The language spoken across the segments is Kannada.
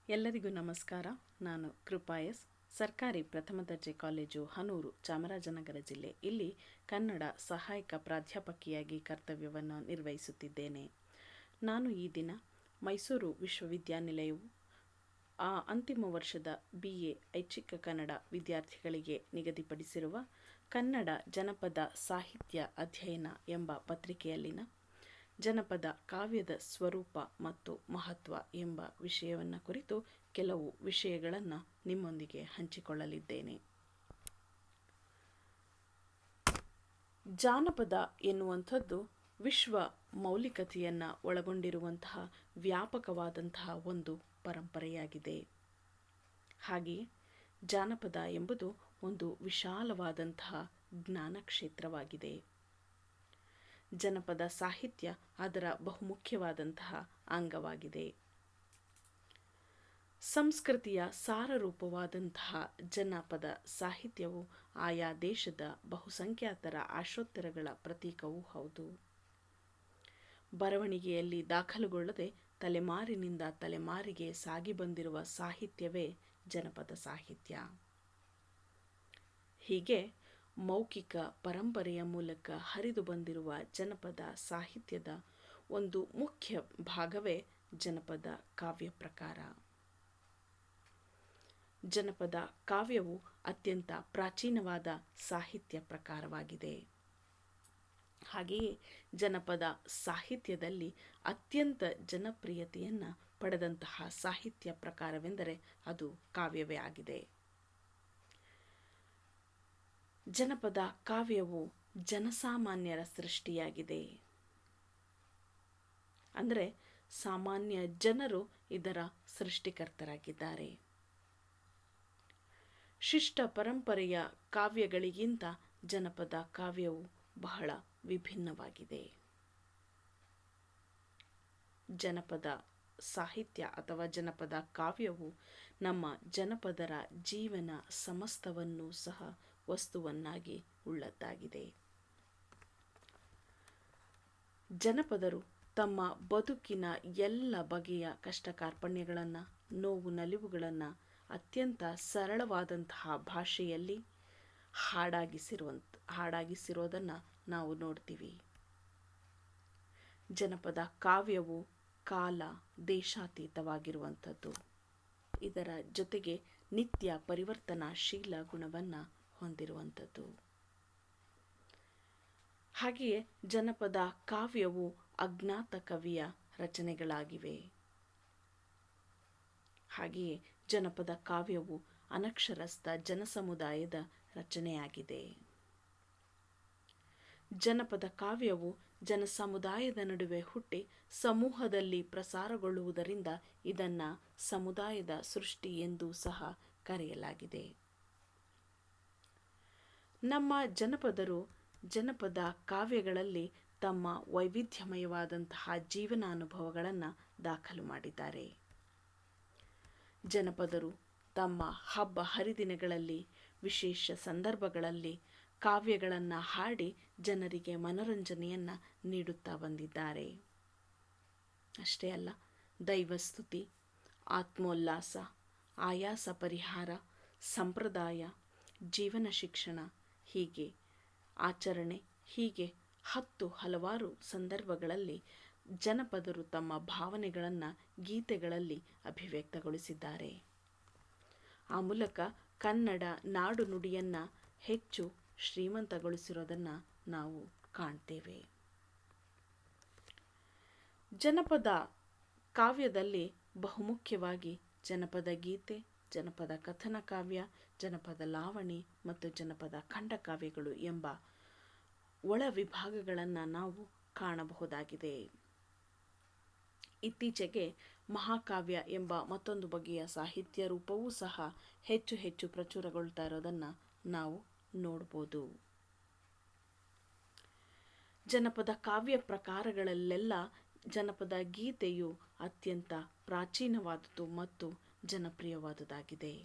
ಎಲ್ಲರಿಗೂ ನಮಸ್ಕಾರ. ನಾನು ಕೃಪಾ ಎಸ್, ಸರ್ಕಾರಿ ಪ್ರಥಮ ದರ್ಜೆ ಕಾಲೇಜು ಹನೂರು, ಚಾಮರಾಜನಗರ ಜಿಲ್ಲೆ. ಇಲ್ಲಿ ಕನ್ನಡ ಸಹಾಯಕ ಪ್ರಾಧ್ಯಾಪಕಿಯಾಗಿ ಕರ್ತವ್ಯವನ್ನು ನಿರ್ವಹಿಸುತ್ತಿದ್ದೇನೆ. ನಾನು ಈ ದಿನ ಮೈಸೂರು ವಿಶ್ವವಿದ್ಯಾನಿಲಯವು ಅಂತಿಮ ವರ್ಷದ BA ಐಚ್ಛಿಕ ಕನ್ನಡ ವಿದ್ಯಾರ್ಥಿಗಳಿಗೆ ನಿಗದಿಪಡಿಸಿರುವ ಕನ್ನಡ ಜನಪದ ಸಾಹಿತ್ಯ ಅಧ್ಯಯನ ಎಂಬ ಪತ್ರಿಕೆಯಲ್ಲಿನ ಜನಪದ ಕಾವ್ಯದ ಸ್ವರೂಪ ಮತ್ತು ಮಹತ್ವ ಎಂಬ ವಿಷಯವನ್ನು ಕುರಿತು ಕೆಲವು ವಿಷಯಗಳನ್ನು ನಿಮ್ಮೊಂದಿಗೆ ಹಂಚಿಕೊಳ್ಳಲಿದ್ದೇನೆ. ಜಾನಪದ ಎನ್ನುವಂಥದ್ದು ವಿಶ್ವ ಮೌಲಿಕತೆಯನ್ನು ಒಳಗೊಂಡಿರುವಂತಹ ವ್ಯಾಪಕವಾದಂತಹ ಒಂದು ಪರಂಪರೆಯಾಗಿದೆ. ಹಾಗೆಯೇ ಜಾನಪದ ಎಂಬುದು ಒಂದು ವಿಶಾಲವಾದಂತಹ ಜ್ಞಾನ ಕ್ಷೇತ್ರವಾಗಿದೆ. ಜನಪದ ಸಾಹಿತ್ಯ ಅದರ ಬಹುಮುಖ್ಯವಾದಂತಹ ಅಂಗವಾಗಿದೆ. ಸಂಸ್ಕೃತಿಯ ಸಾರರೂಪವಾದಂತಹ ಜನಪದ ಸಾಹಿತ್ಯವು ಆಯಾ ದೇಶದ ಬಹುಸಂಖ್ಯಾತರ ಆಶೋತ್ತರಗಳ ಪ್ರತೀಕವೂ ಹೌದು. ಬರವಣಿಗೆಯಲ್ಲಿ ದಾಖಲುಗೊಳ್ಳದೆ ತಲೆಮಾರಿನಿಂದ ತಲೆಮಾರಿಗೆ ಸಾಗಿ ಬಂದಿರುವ ಸಾಹಿತ್ಯವೇ ಜನಪದ ಸಾಹಿತ್ಯ. ಹೀಗೆ ಮೌಖಿಕ ಪರಂಪರೆಯ ಮೂಲಕ ಹರಿದು ಬಂದಿರುವ ಜನಪದ ಸಾಹಿತ್ಯದ ಒಂದು ಮುಖ್ಯ ಭಾಗವೇ ಜನಪದ ಕಾವ್ಯ ಪ್ರಕಾರ. ಜನಪದ ಕಾವ್ಯವು ಅತ್ಯಂತ ಪ್ರಾಚೀನವಾದ ಸಾಹಿತ್ಯ ಪ್ರಕಾರವಾಗಿದೆ. ಹಾಗೆಯೇ ಜನಪದ ಸಾಹಿತ್ಯದಲ್ಲಿ ಅತ್ಯಂತ ಜನಪ್ರಿಯತೆಯನ್ನು ಪಡೆದಂತಹ ಸಾಹಿತ್ಯ ಪ್ರಕಾರವೆಂದರೆ ಅದು ಕಾವ್ಯವೇ ಆಗಿದೆ. ಜನಪದ ಕಾವ್ಯವು ಜನಸಾಮಾನ್ಯರ ಸೃಷ್ಟಿಯಾಗಿದೆ. ಅಂದರೆ ಸಾಮಾನ್ಯ ಜನರು ಇದರ ಸೃಷ್ಟಿಕರ್ತರಾಗಿದ್ದಾರೆ. ಶಿಷ್ಟ ಪರಂಪರೆಯ ಕಾವ್ಯಗಳಿಗಿಂತ ಜನಪದ ಕಾವ್ಯವು ಬಹಳ ವಿಭಿನ್ನವಾಗಿದೆ. ಜನಪದ ಸಾಹಿತ್ಯ ಅಥವಾ ಜನಪದ ಕಾವ್ಯವು ನಮ್ಮ ಜನಪದರ ಜೀವನ ಸಮಸ್ತವನ್ನೂ ಸಹ ವಸ್ತುವನ್ನಾಗಿ ಉಳ್ಳದ್ದಾಗಿದೆ. ಜನಪದರು ತಮ್ಮ ಬದುಕಿನ ಎಲ್ಲ ಬಗೆಯ ಕಷ್ಟ ಕಾರ್ಪಣ್ಯಗಳನ್ನು, ನೋವು ನಲಿವುಗಳನ್ನು ಅತ್ಯಂತ ಸರಳವಾದಂತಹ ಭಾಷೆಯಲ್ಲಿ ಹಾಡಾಗಿಸಿರೋದನ್ನು ನಾವು ನೋಡ್ತೀವಿ. ಜನಪದ ಕಾವ್ಯವು ಕಾಲ ದೇಶಾತೀತವಾಗಿರುವಂಥದ್ದು. ಇದರ ಜೊತೆಗೆ ನಿತ್ಯ ಪರಿವರ್ತನಾಶೀಲ ಗುಣವನ್ನು ಹೊಂದಿರುವಂಥದ್ದು. ಹಾಗೆಯೇ ಜನಪದ ಕಾವ್ಯವು ಅಜ್ಞಾತ ಕವಿಯ ರಚನೆಗಳಾಗಿವೆ. ಹಾಗೆಯೇ ಜನಪದ ಕಾವ್ಯವು ಅನಕ್ಷರಸ್ಥ ಜನಸಮುದಾಯದ ರಚನೆಯಾಗಿದೆ. ಜನಪದ ಕಾವ್ಯವು ಜನಸಮುದಾಯದ ನಡುವೆ ಹುಟ್ಟಿ ಸಮೂಹದಲ್ಲಿ ಪ್ರಸಾರಗೊಳ್ಳುವುದರಿಂದ ಇದನ್ನು ಸಮುದಾಯದ ಸೃಷ್ಟಿ ಎಂದೂ ಸಹ ಕರೆಯಲಾಗಿದೆ. ನಮ್ಮ ಜನಪದರು ಜನಪದ ಕಾವ್ಯಗಳಲ್ಲಿ ತಮ್ಮ ವೈವಿಧ್ಯಮಯವಾದಂತಹ ಜೀವನಾನುಭವಗಳನ್ನು ದಾಖಲು ಮಾಡಿದ್ದಾರೆ. ಜನಪದರು ತಮ್ಮ ಹಬ್ಬ ಹರಿದಿನಗಳಲ್ಲಿ, ವಿಶೇಷ ಸಂದರ್ಭಗಳಲ್ಲಿ ಕಾವ್ಯಗಳನ್ನು ಹಾಡಿ ಜನರಿಗೆ ಮನೋರಂಜನೆಯನ್ನು ನೀಡುತ್ತಾ ಬಂದಿದ್ದಾರೆ. ಅಷ್ಟೇ ಅಲ್ಲ, ದೈವಸ್ತುತಿ, ಆತ್ಮೋಲ್ಲಾಸ, ಆಯಾಸ ಪರಿಹಾರ, ಸಂಪ್ರದಾಯ, ಜೀವನ ಶಿಕ್ಷಣ, ಹೀಗೆ ಆಚರಣೆ, ಹೀಗೆ ಹಲವಾರು ಸಂದರ್ಭಗಳಲ್ಲಿ ಜನಪದರು ತಮ್ಮ ಭಾವನೆಗಳನ್ನು ಗೀತೆಗಳಲ್ಲಿ ಅಭಿವ್ಯಕ್ತಗೊಳಿಸಿದ್ದಾರೆ. ಆ ಮೂಲಕ ಕನ್ನಡ ನಾಡು ನುಡಿಯನ್ನು ಹೆಚ್ಚು ಶ್ರೀಮಂತಗೊಳಿಸಿರೋದನ್ನು ನಾವು ಕಾಣ್ತೇವೆ. ಜನಪದ ಕಾವ್ಯದಲ್ಲಿ ಬಹುಮುಖ್ಯವಾಗಿ ಜನಪದ ಗೀತೆ, ಜನಪದ ಕಥನ ಕಾವ್ಯ, ಜನಪದ ಲಾವಣಿ ಮತ್ತು ಜನಪದ ಖಂಡಕಾವ್ಯಗಳು ಎಂಬ ಒಳ ವಿಭಾಗಗಳನ್ನು ನಾವು ಕಾಣಬಹುದಾಗಿದೆ. ಇತ್ತೀಚೆಗೆ ಮಹಾಕಾವ್ಯ ಎಂಬ ಮತ್ತೊಂದು ಬಗೆಯ ಸಾಹಿತ್ಯ ರೂಪವೂ ಸಹ ಹೆಚ್ಚು ಪ್ರಚುರಗೊಳ್ತಾ ಇರೋದನ್ನು ನಾವು ನೋಡ್ಬೋದು. ಜನಪದ ಕಾವ್ಯ ಪ್ರಕಾರಗಳಲ್ಲೆಲ್ಲ ಜನಪದ ಗೀತೆಯು ಅತ್ಯಂತ ಪ್ರಾಚೀನವಾದುದು ಮತ್ತು ಜನಪ್ರಿಯವಾದುದಾಗಿದೆ.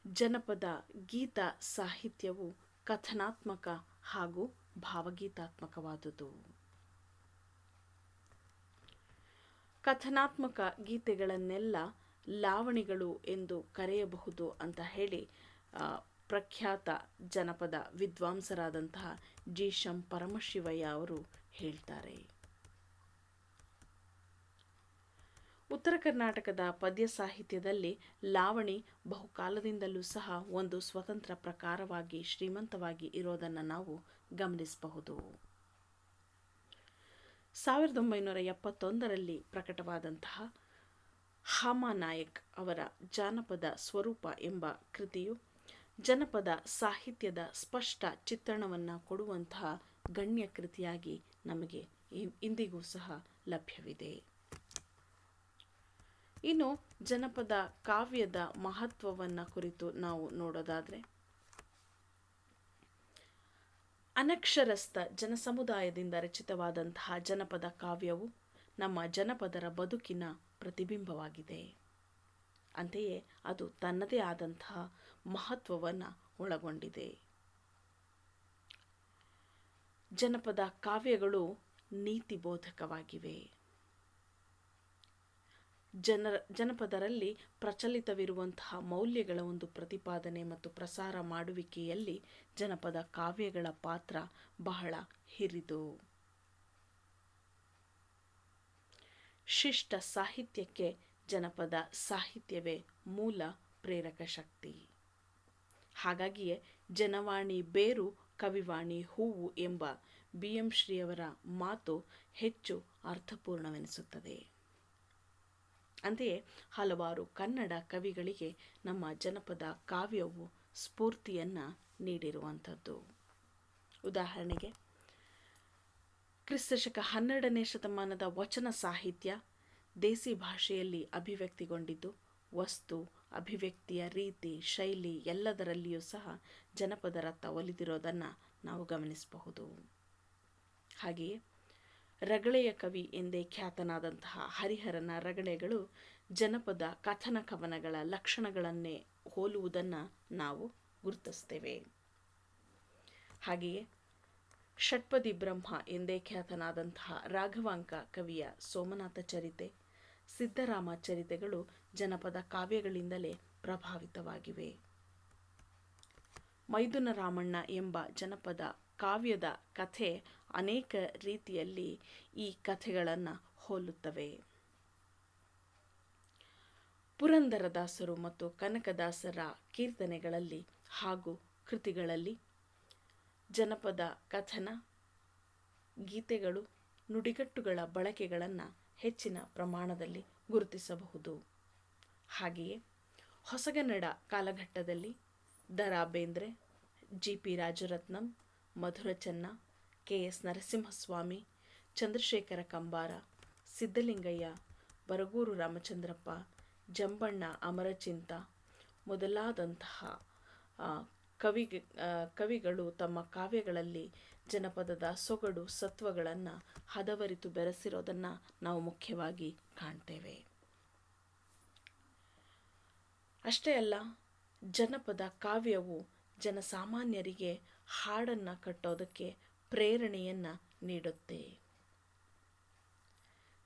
ಜನಪದ ಗೀತ ಸಾಹಿತ್ಯವು ಕಥನಾತ್ಮಕ ಹಾಗೂ ಭಾವಗೀತಾತ್ಮಕವಾದುದು. ಕಥನಾತ್ಮಕ ಗೀತೆಗಳನ್ನೆಲ್ಲ ಲಾವಣಿಗಳು ಎಂದು ಕರೆಯಬಹುದು ಅಂತ ಹೇಳಿ ಪ್ರಖ್ಯಾತ ಜನಪದ ವಿದ್ವಾಂಸರಾದಂತಹ ಜಿ ಶಂ ಪರಮಶಿವಯ್ಯ ಅವರು ಹೇಳ್ತಾರೆ. ಉತ್ತರ ಕರ್ನಾಟಕದ ಪದ್ಯ ಸಾಹಿತ್ಯದಲ್ಲಿ ಲಾವಣಿ ಬಹುಕಾಲದಿಂದಲೂ ಸಹ ಒಂದು ಸ್ವತಂತ್ರ ಪ್ರಕಾರವಾಗಿ ಶ್ರೀಮಂತವಾಗಿ ಇರೋದನ್ನು ನಾವು ಗಮನಿಸಬಹುದು. 1971ರಲ್ಲಿ ಪ್ರಕಟವಾದಂತಹ ಹಾಮಾನಾಯಕ್ ಅವರ ಜಾನಪದ ಸ್ವರೂಪ ಎಂಬ ಕೃತಿಯು ಜನಪದ ಸಾಹಿತ್ಯದ ಸ್ಪಷ್ಟ ಚಿತ್ರಣವನ್ನು ಕೊಡುವಂತಹ ಗಣ್ಯ ಕೃತಿಯಾಗಿ ನಮಗೆ ಇಂದಿಗೂ ಸಹ ಲಭ್ಯವಿದೆ. ಇನ್ನು ಜನಪದ ಕಾವ್ಯದ ಮಹತ್ವವನ್ನು ಕುರಿತು ನಾವು ನೋಡೋದಾದರೆ, ಅನಕ್ಷರಸ್ಥ ಜನಸಮುದಾಯದಿಂದ ರಚಿತವಾದಂತಹ ಜನಪದ ಕಾವ್ಯವು ನಮ್ಮ ಜನಪದರ ಬದುಕಿನ ಪ್ರತಿಬಿಂಬವಾಗಿದೆ. ಅಂತೆಯೇ ಅದು ತನ್ನದೇ ಆದಂತಹ ಮಹತ್ವವನ್ನು ಒಳಗೊಂಡಿದೆ. ಜನಪದ ಕಾವ್ಯಗಳು ನೀತಿಬೋಧಕವಾಗಿವೆ. ಜನಪದರಲ್ಲಿ ಪ್ರಚಲಿತವಿರುವಂತಹ ಮೌಲ್ಯಗಳ ಒಂದು ಪ್ರತಿಪಾದನೆ ಮತ್ತು ಪ್ರಸಾರ ಮಾಡುವಿಕೆಯಲ್ಲಿ ಜನಪದ ಕಾವ್ಯಗಳ ಪಾತ್ರ ಬಹಳ ಹಿರಿದು. ಶಿಷ್ಟ ಸಾಹಿತ್ಯಕ್ಕೆ ಜನಪದ ಸಾಹಿತ್ಯವೇ ಮೂಲ ಪ್ರೇರಕ ಶಕ್ತಿ. ಹಾಗಾಗಿಯೇ ಜನವಾಣಿ ಬೇರು ಕವಿವಾಣಿ ಹೂವು ಎಂಬ BM ಶ್ರೀಯವರ ಮಾತು ಹೆಚ್ಚು ಅರ್ಥಪೂರ್ಣವೆನಿಸುತ್ತದೆ. ಅಂತೆಯೇ ಹಲವಾರು ಕನ್ನಡ ಕವಿಗಳಿಗೆ ನಮ್ಮ ಜನಪದ ಕಾವ್ಯವು ಸ್ಫೂರ್ತಿಯನ್ನು ನೀಡಿರುವಂಥದ್ದು. ಉದಾಹರಣೆಗೆ, ಕ್ರಿಸ್ತಶಕ 12ನೇ ಶತಮಾನದ ವಚನ ಸಾಹಿತ್ಯ ದೇಸಿ ಭಾಷೆಯಲ್ಲಿ ಅಭಿವ್ಯಕ್ತಿಗೊಂಡಿದ್ದು, ವಸ್ತು, ಅಭಿವ್ಯಕ್ತಿಯ ರೀತಿ, ಶೈಲಿ ಎಲ್ಲದರಲ್ಲಿಯೂ ಸಹ ಜನಪದ ರಥ ಒಲಿದಿರೋದನ್ನು ನಾವು ಗಮನಿಸಬಹುದು. ಹಾಗೆಯೇ ರಗಳೆಯ ಕವಿ ಎಂದೇ ಖ್ಯಾತನಾದಂತಹ ಹರಿಹರನ ರಗಳೆಗಳು ಜನಪದ ಕಥನ ಕವನಗಳ ಲಕ್ಷಣಗಳನ್ನೇ ಹೋಲುವುದನ್ನು ನಾವು ಗುರುತಿಸ್ತೇವೆ. ಹಾಗೆಯೇ ಷಟ್ಪದಿ ಬ್ರಹ್ಮ ಎಂದೇ ಖ್ಯಾತನಾದಂತಹ ರಾಘವಾಂಕ ಕವಿಯ ಸೋಮನಾಥ ಚರಿತೆ, ಸಿದ್ದರಾಮ ಚರಿತೆಗಳು ಜನಪದ ಕಾವ್ಯಗಳಿಂದಲೇ ಪ್ರಭಾವಿತವಾಗಿವೆ. ಮೈದುನ ರಾಮಣ್ಣ ಎಂಬ ಜನಪದ ಕಾವ್ಯದ ಕಥೆ ಅನೇಕ ರೀತಿಯಲ್ಲಿ ಈ ಕಥೆಗಳನ್ನು ಹೋಲುತ್ತವೆ. ಪುರಂದರದಾಸರು ಮತ್ತು ಕನಕದಾಸರ ಕೀರ್ತನೆಗಳಲ್ಲಿ ಹಾಗೂ ಕೃತಿಗಳಲ್ಲಿ ಜನಪದ ಕಥನ, ಗೀತೆಗಳು, ನುಡಿಗಟ್ಟುಗಳ ಬಳಕೆಗಳನ್ನು ಹೆಚ್ಚಿನ ಪ್ರಮಾಣದಲ್ಲಿ ಗುರುತಿಸಬಹುದು. ಹಾಗೆಯೇ ಹೊಸಗನ್ನಡ ಕಾಲಘಟ್ಟದಲ್ಲಿ ದ.ರಾ. ಬೇಂದ್ರೆ, G.P. ರಾಜರತ್ನಂ, ಮಧುರ ಚೆನ್ನ, K.S. ನರಸಿಂಹಸ್ವಾಮಿ, ಚಂದ್ರಶೇಖರ ಕಂಬಾರ, ಸಿದ್ದಲಿಂಗಯ್ಯ, ಬರಗೂರು ರಾಮಚಂದ್ರಪ್ಪ, ಜಂಬಣ್ಣ ಅಮರಚಿಂತ ಮೊದಲಾದಂತಹ ಕವಿಗಳು ತಮ್ಮ ಕಾವ್ಯಗಳಲ್ಲಿ ಜನಪದದ ಸೊಗಡು ಸತ್ವಗಳನ್ನು ಹದವರಿತು ಬೆರೆಸಿರೋದನ್ನು ನಾವು ಮುಖ್ಯವಾಗಿ ಕಾಣ್ತೇವೆ. ಅಷ್ಟೇ ಅಲ್ಲ, ಜನಪದ ಕಾವ್ಯವು ಜನಸಾಮಾನ್ಯರಿಗೆ ಹಾಡನ್ನು ಕಟ್ಟೋದಕ್ಕೆ ಪ್ರೇರಣೆಯನ್ನು ನೀಡುತ್ತೆ.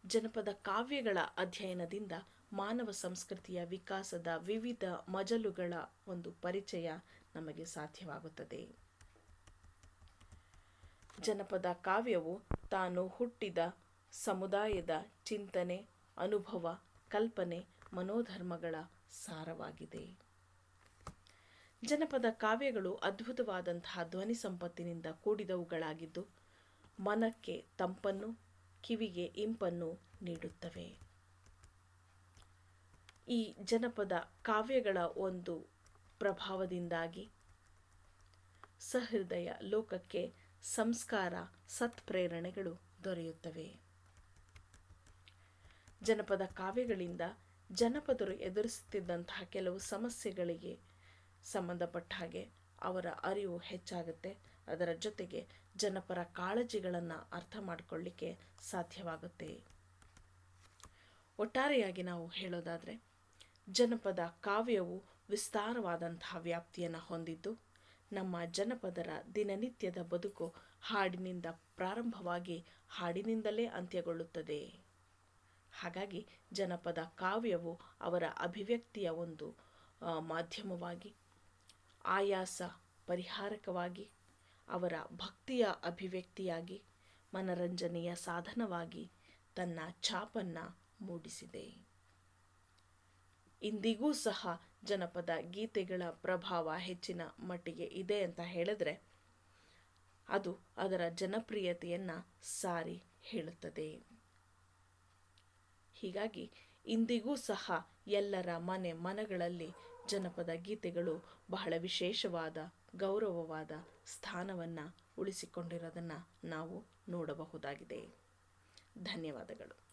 ಜನಪದ ಕಾವ್ಯಗಳ ಅಧ್ಯಯನದಿಂದ ಮಾನವ ಸಂಸ್ಕೃತಿಯ ವಿಕಾಸದ ವಿವಿಧ ಮಜಲುಗಳ ಒಂದು ಪರಿಚಯ ನಮಗೆ ಸಾಧ್ಯವಾಗುತ್ತದೆ. ಜನಪದ ಕಾವ್ಯವು ತಾನು ಹುಟ್ಟಿದ ಸಮುದಾಯದ ಚಿಂತನೆ, ಅನುಭವ, ಕಲ್ಪನೆ, ಮನೋಧರ್ಮಗಳ ಸಾರವಾಗಿದೆ. ಜನಪದ ಕಾವ್ಯಗಳು ಅದ್ಭುತವಾದಂತಹ ಧ್ವನಿ ಸಂಪತ್ತಿನಿಂದ ಕೂಡಿದವುಗಳಾಗಿದ್ದು, ಮನಕ್ಕೆ ತಂಪನ್ನು, ಕಿವಿಗೆ ಇಂಪನ್ನು ನೀಡುತ್ತವೆ. ಈ ಜನಪದ ಕಾವ್ಯಗಳ ಒಂದು ಪ್ರಭಾವದಿಂದಾಗಿ ಸಹೃದಯ ಲೋಕಕ್ಕೆ ಸಂಸ್ಕಾರ, ಸತ್ಪ್ರೇರಣೆಗಳು ದೊರೆಯುತ್ತವೆ. ಜನಪದ ಕಾವ್ಯಗಳಿಂದ ಜನಪದರು ಎದುರಿಸುತ್ತಿದ್ದಂತಹ ಕೆಲವು ಸಮಸ್ಯೆಗಳಿಗೆ ಸಂಬಂಧಪಟ್ಟ ಹಾಗೆ ಅವರ ಅರಿವು ಹೆಚ್ಚಾಗುತ್ತೆ. ಅದರ ಜೊತೆಗೆ ಜನಪರ ಕಾಳಜಿಗಳನ್ನು ಅರ್ಥ ಮಾಡಿಕೊಳ್ಳಿಕ್ಕೆ ಸಾಧ್ಯವಾಗುತ್ತೆ. ಒಟ್ಟಾರೆಯಾಗಿ ನಾವು ಹೇಳೋದಾದರೆ, ಜನಪದ ಕಾವ್ಯವು ವಿಸ್ತಾರವಾದಂತಹ ವ್ಯಾಪ್ತಿಯನ್ನು ಹೊಂದಿದ್ದು, ನಮ್ಮ ಜನಪದರ ದಿನನಿತ್ಯದ ಬದುಕು ಹಾಡಿನಿಂದ ಪ್ರಾರಂಭವಾಗಿ ಹಾಡಿನಿಂದಲೇ ಅಂತ್ಯಗೊಳ್ಳುತ್ತದೆ. ಹಾಗಾಗಿ ಜನಪದ ಕಾವ್ಯವು ಅವರ ಅಭಿವ್ಯಕ್ತಿಯ ಒಂದು ಮಾಧ್ಯಮವಾಗಿ, ಆಯಾಸ ಪರಿಹಾರಕವಾಗಿ, ಅವರ ಭಕ್ತಿಯ ಅಭಿವ್ಯಕ್ತಿಯಾಗಿ, ಮನರಂಜನೆಯ ಸಾಧನವಾಗಿ ತನ್ನ ಛಾಪನ್ನು ಮೂಡಿಸಿದೆ. ಇಂದಿಗೂ ಸಹ ಜನಪದ ಗೀತೆಗಳ ಪ್ರಭಾವ ಹೆಚ್ಚಿನ ಮಟ್ಟಿಗೆ ಇದೆ ಅಂತ ಹೇಳಿದ್ರೆ ಅದು ಅದರ ಜನಪ್ರಿಯತೆಯನ್ನು ಸಾರಿ ಹೇಳುತ್ತದೆ. ಹೀಗಾಗಿ ಇಂದಿಗೂ ಸಹ ಎಲ್ಲರ ಮನಗಳಲ್ಲಿ ಜನಪದ ಗೀತೆಗಳು ಬಹಳ ವಿಶೇಷವಾದ, ಗೌರವವಾದ ಸ್ಥಾನವನ್ನು ಉಳಿಸಿಕೊಂಡಿರೋದನ್ನು ನಾವು ನೋಡಬಹುದಾಗಿದೆ. ಧನ್ಯವಾದಗಳು.